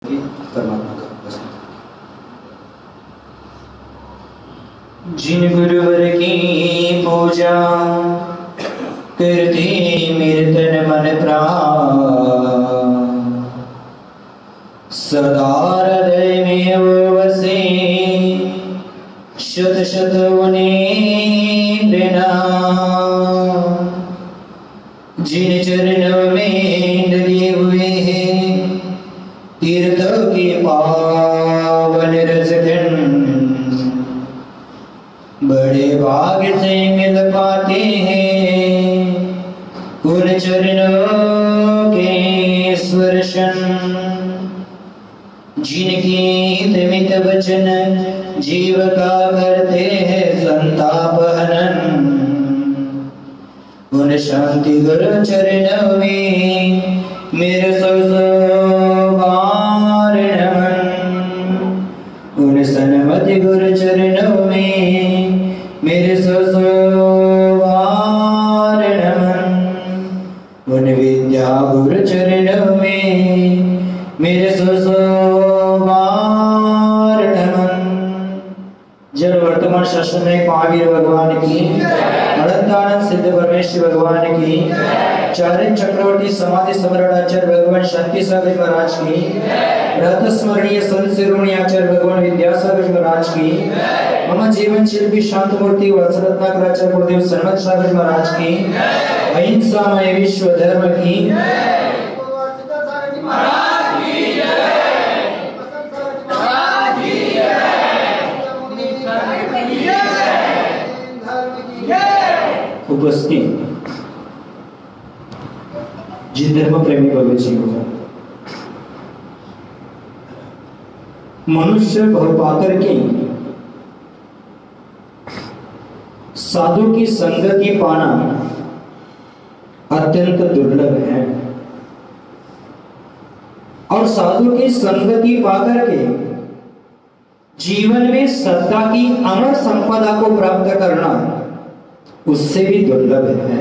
परमात्मा का पसंद। जिन गुरुवर की पूजा करते मेरे तन मन प्राण, सदा हृदय में वो बसे, शत शत उन्हें प्रणाम। जिन चरणों में डले हुए हैं तीर्थों के पावन रसखंड, बड़े भाग्य से मिल पाते हैं उन चरणों के स्पर्शन। जिनकी हितमित वचन जीव का करते हैं संताप हनन, उन शांति गुरु चरणों में मेरे सौ बार नमन। उन सन्मति गुरु चरणों में मेरे सौ बार नमन। उन विद्या गुरु चरणों में मेरे सौ बार नमन। जब वर्तमान शासन में महावीर भगवान की, अनंतानंद सिद्ध परमेश्वर भगवान की, चारण चक्रवर्ती समाधि सम्राटाचार्य भगवान शांति सागर महाराज की, रत स्मरणीय संत शिरोमणि आचार्य भगवान विद्यासागर महाराज की, मम जीवन शिल्पी शांत मूर्ति वत्सरत्नाकराचार्य गुरुदेव सन्मत सागर महाराज की, अहिंसामय विश्व धर्म की उपस्थित जिन धर्म प्रेमी भगवत, मनुष्य भव पाकर के साधु की संगति पाना अत्यंत दुर्लभ है, और साधु की संगति पाकर के जीवन में सत्ता की अमर संपदा को प्राप्त करना उससे भी दुर्लभ है।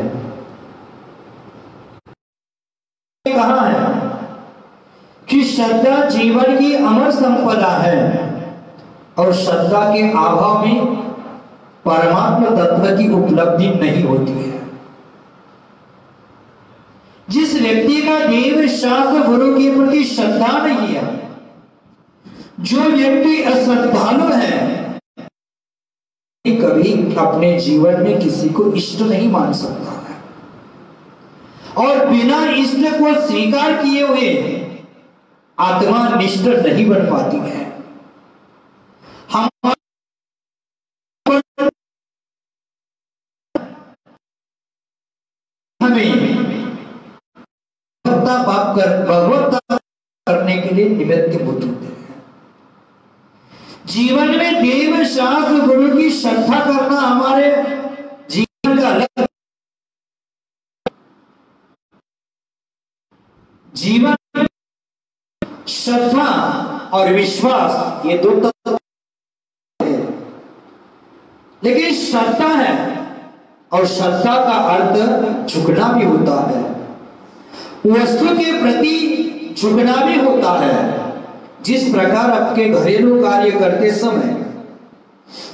कहा है कि श्रद्धा जीवन की अमर संपदा है, और श्रद्धा के अभाव में परमात्मा तत्व की उपलब्धि नहीं होती है। जिस व्यक्ति का देव शास्त्र गुरु के प्रति श्रद्धा नहीं है, जो व्यक्ति अश्रद्धालु है, कभी अपने जीवन में किसी को इष्ट नहीं मान सकता है, और बिना इष्ट को स्वीकार किए हुए आत्मा निष्ठ नहीं बन पाती है। हम हमें भगवत्ता करने के लिए निमित्त होते हैं। जीवन में देव शास्त्र गुरु की श्रद्धा करना हमारे जीवन का अलग जीवन। श्रद्धा और विश्वास ये दो तत्व है, लेकिन श्रद्धा है और श्रद्धा का अर्थ झुकना भी होता है, वस्तु के प्रति झुकना भी होता है। जिस प्रकार आपके घरेलू कार्य करते समय,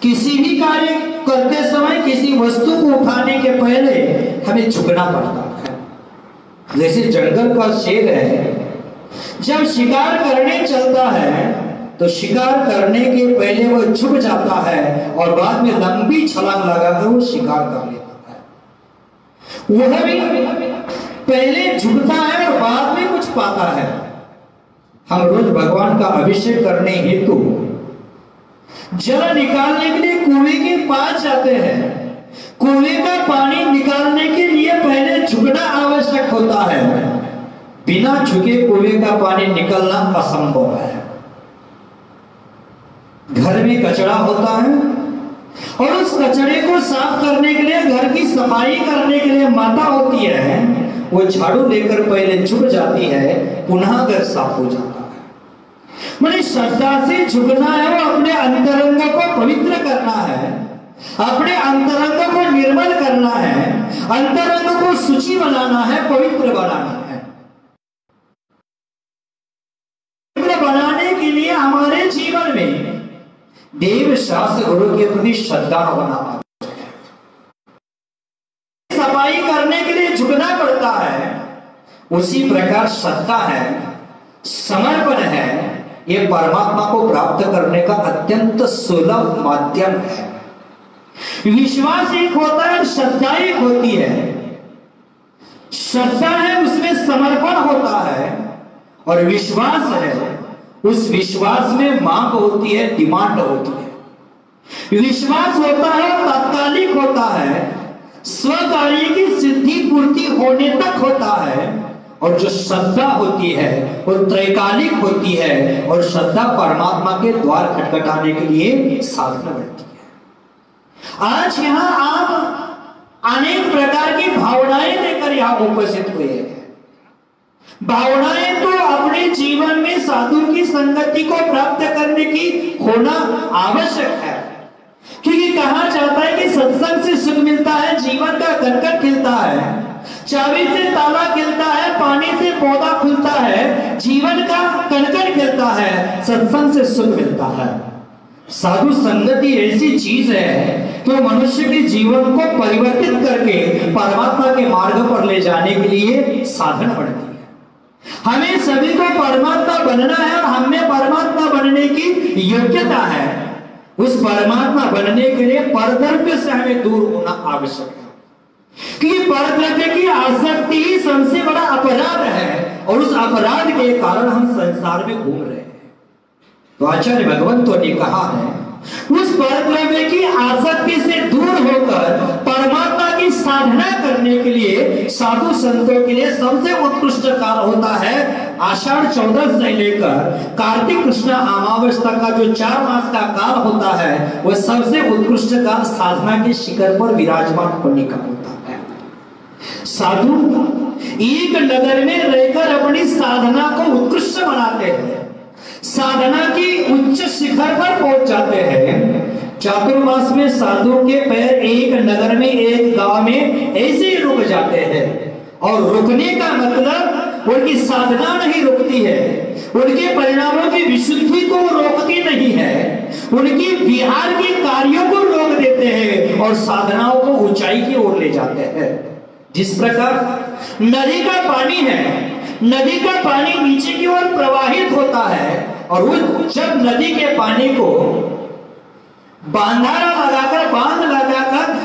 किसी भी कार्य करते समय किसी वस्तु को उठाने के पहले हमें झुकना पड़ता है। जैसे जंगल का शेर है, जब शिकार करने चलता है तो शिकार करने के पहले वो झुक जाता है और बाद में लंबी छलांग लगाकर वो शिकार कर लेता है। वह भी पहले झुकता है और बाद में कुछ पाता है। हम रोज भगवान का अभिषेक करने हेतु जल निकालने के लिए कुएं के पास जाते हैं। कुएं का पानी निकालने के लिए पहले झुकना आवश्यक होता है, बिना झुके कुएं का पानी निकलना असंभव है। घर में कचरा होता है और उस कचरे को साफ करने के लिए, घर की सफाई करने के लिए माता होती है, वो झाड़ू लेकर पहले झुक जाती है, पुनः घर साफ हो जाता है। मैंने श्रद्धा से झुकना है, वो अपने अंतरंग को पवित्र करना है, अपने अंतरंग को निर्मल करना है, अंतरंग को शुचि बनाना है, पवित्र बनाना है। हमारे जीवन में देव शास्त्र गुरु के प्रति श्रद्धा होना आवश्यक है। सफाई करने के लिए झुकना पड़ता है, उसी प्रकार श्रद्धा है, समर्पण है, ये परमात्मा को प्राप्त करने का अत्यंत सुलभ माध्यम है। विश्वास एक होता है, श्रद्धा एक होती है। श्रद्धा है, उसमें समर्पण होता है, और विश्वास है, उस विश्वास में मांग होती है, डिमांड होती है। विश्वास होता है, तात्कालिक होता है, स्वकार्य की सिद्धि पूर्ति होने तक होता है, और जो श्रद्धा होती है वो त्रैकालिक होती है, और श्रद्धा परमात्मा के द्वार खटखटाने के लिए साधना बनती है। आज यहाँ आप अनेक प्रकार की भावनाएं लेकर यहाँ उपस्थित हुए हैं। भावनाएं तो अपने जीवन में साधु की संगति को प्राप्त करने की होना आवश्यक है, क्योंकि कहा जाता है कि सत्संग से सुख मिलता है, जीवन का कंकड़ खिलता है, चाबी से ताला खिलता है, पानी से पौधा खुलता है, जीवन का कंकड़ खिलता है, सत्संग से सुख मिलता है। साधु संगति ऐसी चीज है कि मनुष्य के जीवन को परिवर्तित करके परमात्मा के मार्ग पर ले जाने के लिए साधन बढ़ती है। हमें सभी को परमात्मा बनना है, और हमें परमात्मा बनने की योग्यता है। उस परमात्मा बनने के लिए परद्रव्य से हमें दूर होना आवश्यक है, क्योंकि परद्रव्य की आसक्ति ही सबसे बड़ा अपराध है, और उस अपराध के कारण हम संसार में घूम रहे हैं। तो आचार्य भगवंतों ने कहा है, उस परद्रव्य की आसक्ति से दूर होकर परमात्मा की साधना करने के लिए साधु संतों के लिए सबसे उत्कृष्ट काल होता है आषाढ़ 14 से लेकर कार्तिक कृष्ण अमावस तक का जो 4 मास का काल होता है, वह सबसे उत्कृष्ट काल साधना के शिखर पर विराजमान होने का होता है। साधु एक नगर में रहकर अपनी साधना को उत्कृष्ट बनाते हैं, साधना की उच्च शिखर पर पहुंच जाते हैं। चातुर्मास में साधु के पैर एक नगर में, एक गांव में ऐसे ही रुक जाते हैं, और रुकने का मतलब उनकी साधना नहीं रुकती है, उनके परिणामों की विशुद्धि को रोकती नहीं है, उनकी विहार के कार्यों को रोक देते हैं और साधनाओं को ऊंचाई की ओर ले जाते हैं। जिस प्रकार नदी का पानी है, नदी का पानी नीचे की ओर प्रवाहित होता है, और उस जब नदी के पानी को बांध लगाकर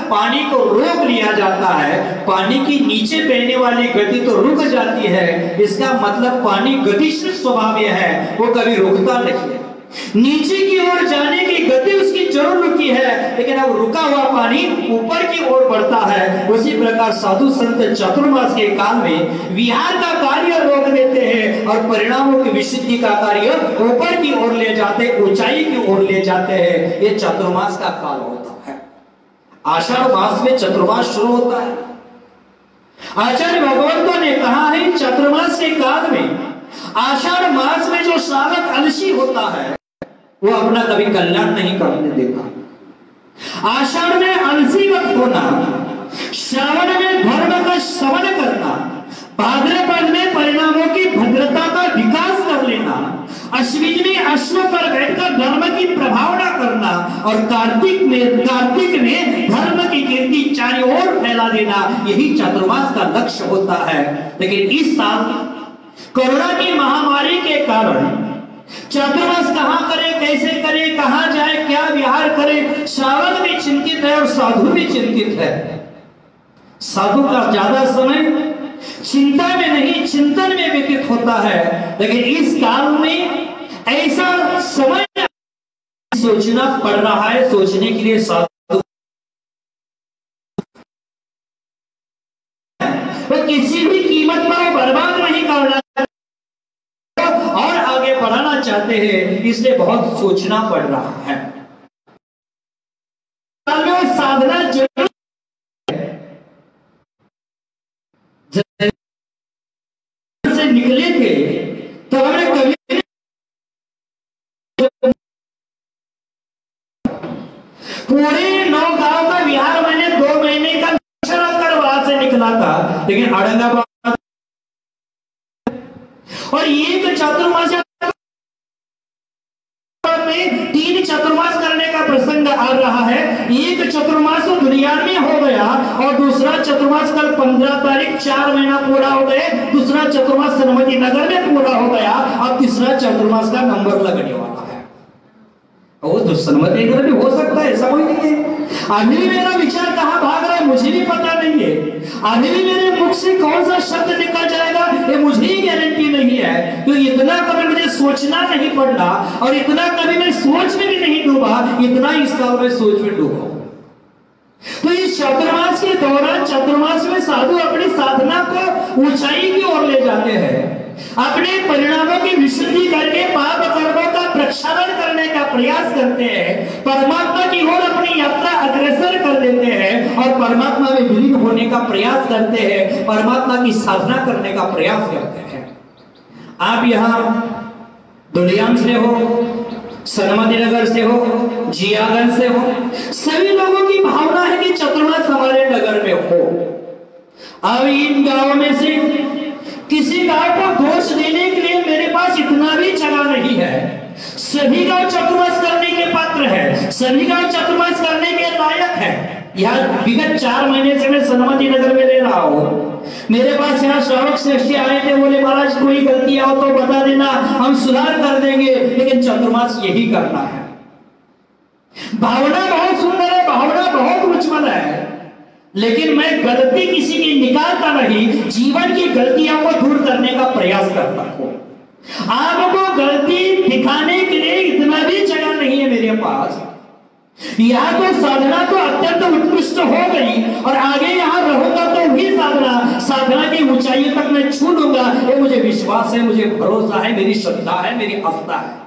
पानी को रोक लिया जाता है, पानी की नीचे बहने वाली गति तो रुक जाती है। इसका मतलब पानी गतिशील स्वभाव है, वो कभी रुकता नहीं है। नीचे की ओर जाने की गति उसकी जरूर रुकी है, लेकिन अब रुका हुआ पानी ऊपर की ओर बढ़ता है। उसी प्रकार साधु संत चातुर्मास के काल में विहार का कार्य रोक देते हैं, और परिणामों की विशुद्धि का कार्य ऊपर की ओर ले जाते, ऊंचाई की ओर ले जाते हैं। ये चातुर्मास का काल होता है। आषाढ़ मास में चातुर्मास शुरू होता है। आचार्य भगवंतों ने कहा है, चातुर्मास के काल में आषाढ़ मास में जो श्रावक अलसी होता है, वो अपना कभी कल्याण नहीं करने देता। आषाढ़ में अलसी मत होना, श्रावण में धर्म का श्रवण करना, भाद्रपद में परिणामों की भद्रता का विकास कर लेना, अश्विन में अश्व पर बैठकर धर्म की प्रभावना करना, और कार्तिक में धर्म की कीर्ति चारों ओर फैला देना, यही चातुर्मास का लक्ष्य होता है। लेकिन इस साल कोरोना की महामारी के कारण चातुर्मास कहां करे, कैसे करे, कहां जाए, क्या विहार करे, श्रावक भी चिंतित है और साधु भी चिंतित है। साधु का ज्यादा समय चिंता में नहीं, चिंतन में व्यतीत होता है। लेकिन इस काल में ऐसा समय सोचना पड़ रहा है, सोचने के लिए साधु तो किसी भी कीमत पर बर्बाद नहीं करना और आगे बढ़ाना चाहते हैं, इसलिए बहुत सोचना पड़ रहा है। साधना जरूर से निकले थे तो हमने कभी पूरे 9 गांव का विहार मैंने 2 महीने का कर वहां से निकला था, लेकिन औरंगाबाद और एक चातुर्मास में 3 चतुर्मास करने का प्रसंग आ रहा है। एक चतुर्मास तो दुनिया में हो गया और दूसरा चतुर्मास कल 15 तारीख 4 महीना पूरा हो गए। दूसरा चतुर्मास सनमति नगर में पूरा हो गया। अब तीसरा चतुर्मास का नंबर लगने वाला है। वो तो सनमति नगर में हो सकता है, ऐसा कोई नहीं है। अभी भी मेरा विचार कहां भाग रहा है मुझे भी पता नहीं है। अभी भी मेरे मुख से कौन सा शब्द निकल जाएगा ये मुझे ही गारंटी नहीं है। तो इतना कभी मुझे सोचना नहीं पड़ना और इतना कभी मैं सोच में भी नहीं डूबा, इतना इस साल में सोच में डूबा। तो इस चतुर्मास के दौरान चतुर्मास में साधु अपनी साधना को ऊंचाई की ओर ले जाते हैं, अपने परिणामों की विशुद्धि करके पाप कर्मों का प्रक्षालन करने का प्रयास करते हैं, परमात्मा की ओर अपनी यात्रा अग्रसर कर देते हैं और परमात्मा में विलीन होने का प्रयास करते हैं, परमात्मा की साधना करने का प्रयास करते हैं। आप यहाँ दुलियान से हो, सनमति नगर से हो, जियागंज से हो, सभी लोगों की भावना है कि चतुर्मास हमारे नगर में हो। अब इन गांवों में से किसी गांव को दोष देने के लिए मेरे पास इतना भी जगह नहीं है। सभी गांव चतुर्मास करने के पात्र है, सभी गांव चतुर्मास करने के लायक है। यहाँ विगत 4 महीने से मैं सनमति नगर में रह रहा हूँ। मेरे पास यहाँ श्रावक श्रेष्ठी आए थे, बोले महाराज कोई गलती हो तो बता देना, हम सुधार कर देंगे, लेकिन चतुर्मास यही करना है। भावना बहुत सुंदर है, भावना बहुत उज्जवल है, लेकिन मैं गलती किसी की निकालता नहीं, जीवन की गलतियों को दूर करने का प्रयास करता हूँ। आपको गलती दिखाने के लिए इतना भी जगह नहीं है मेरे पास। यहाँ तो साधना तो अत्यंत उत्कृष्ट हो गई और आगे यहाँ रहूंगा तो भी साधना की ऊंचाई तक मैं छू लूंगा, ये मुझे विश्वास है, मुझे भरोसा है, मेरी श्रद्धा है, मेरी आस्था है।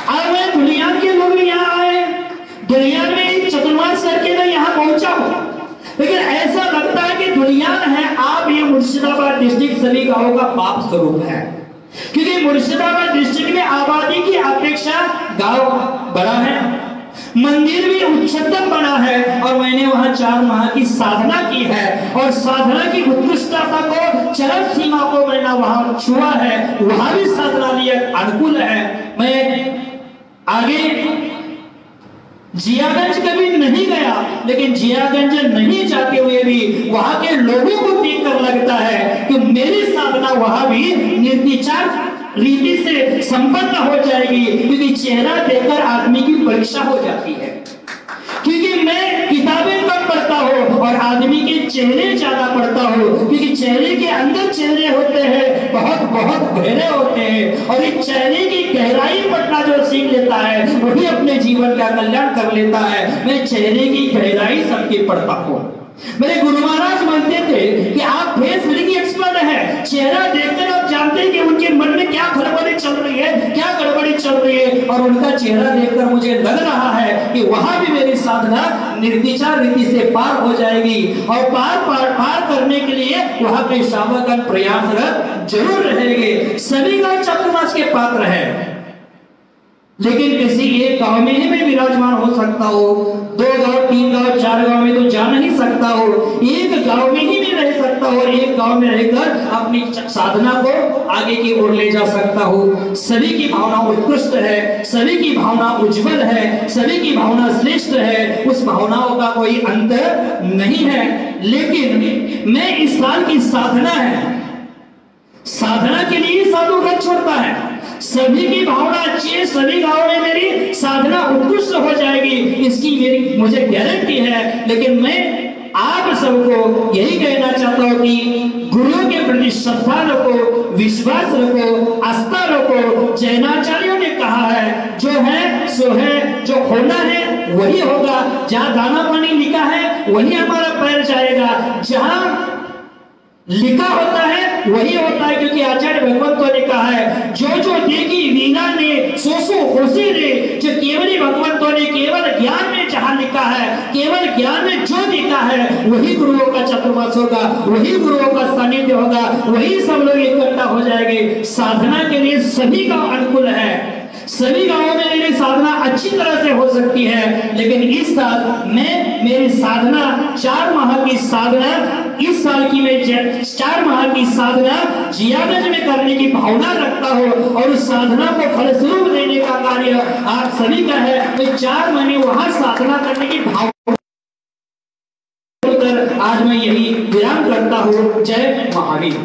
अब मैं दुनिया के लोग भी यहाँ आए, दुनिया में चतुर्मास करके मैं यहाँ पहुंचा हूँ, लेकिन ऐसा लगता है कि दुनिया है आप ये मुर्शिदाबाद डिस्ट्रिक्ट सभी गांवों का पाप स्वरूप है, क्योंकि मुर्शिदाबाद डिस्ट्रिक्ट में आबादी की अपेक्षा गांव बड़ा है, मंदिर भी उच्चतम बना है और मैंने वहां 4 माह की साधना की है और साधना की उत्कृष्टता को, चरम सीमा को मैंने वहां छुआ है, वहां भी साधना लिए अनुकूल है। मैं आगे जियागंज कभी नहीं गया, लेकिन जियागंज नहीं जाते हुए भी वहां के लोगों को देखकर लगता है कि मेरी साधना वहां भी निर्विचार रीति से संपन्न हो जाएगी, क्योंकि चेहरा देखकर आदमी की परीक्षा हो जाती है। क्योंकि मैं किताबें कम पढ़ता हूँ और आदमी के चेहरे ज्यादा पढ़ता हूँ, क्योंकि चेहरे के अंदर चेहरे होते हैं, बहुत बहुत गहरे होते हैं, और इस चेहरे की गहराई पढ़ना जो सीख लेता है वही अपने जीवन का कल्याण कर लेता है। मैं चेहरे की गहराई सबकी पढ़ता हूँ। मेरे गुरु महाराज मानते थे कि आप फेस रीडिंग एक्सपर्ट है, चेहरा देखकर आप जानते हैं कि उनके मन में क्या गड़बड़ी चल रही है, क्या गड़बड़ी चल रही है, और उनका चेहरा देखकर मुझे लग रहा है कि वहां भी मेरी साधना निर्विचार रीति से पार हो जाएगी और पार करने के लिए वहां के श्रावकगण प्रयासरत जरूर रहेंगे। सभी गांव चतुर्मास के पात्र है, लेकिन किसी एक गांव में ही मैं विराजमान हो सकता हो, 2 गांव 3 गांव 4 गांव में तो जा नहीं सकता हो, एक गांव में ही मैं रह सकता हूं और एक गांव में रहकर अपनी साधना को आगे की ओर ले जा सकता हूं। सभी की भावना उत्कृष्ट है, सभी की भावना उज्जवल है, सभी की भावना श्रेष्ठ है, उस भावनाओं का कोई अंत नहीं है। लेकिन मैं इस साल की साधना है, साधना के लिए साधु घर छोड़ता है, सभी की भावना अच्छी है, सभी गांवों में मेरी साधना उत्कृष्ट हो जाएगी, इसकी मेरी मुझे गारंटी है। लेकिन मैं आप सबको यही कहना चाहता हूं कि गुरुओं के प्रति श्रद्धा रखो, विश्वास रखो, आस्था रखो। जैनाचार्यों ने कहा है जो है सो है, जो होना है वही होगा, जहां दाना पानी लिखा है वही हमारा पैर जाएगा, जहां लिखा होता है वही होता है, क्योंकि आचार्य भगवंतों ने कहा है जो देखी वीणा ने सो होशी रे, जो केवली भगवंतों ने केवल ज्ञान में जहां लिखा है, केवल ज्ञान में जो लिखा है वही गुरुओं का चतुर्मास होगा, वही गुरुओं का सानिध्य होगा, वही सब लोग इकट्ठा हो जाएंगे। साधना के लिए सभी का अनुकूल है, सभी गांवों में मेरी साधना अच्छी तरह से हो सकती है, लेकिन इस साल मेरी साधना 4 माह की साधना, इस साल की मैं 4 माह की साधना जियागंज में करने की भावना रखता हूँ और उस साधना को फलस्वरूप देने का कार्य आप सभी का है। मैं 4 महीने वहां साधना करने की भावना आज मैं यही विराम करता हूँ। जय महावीर।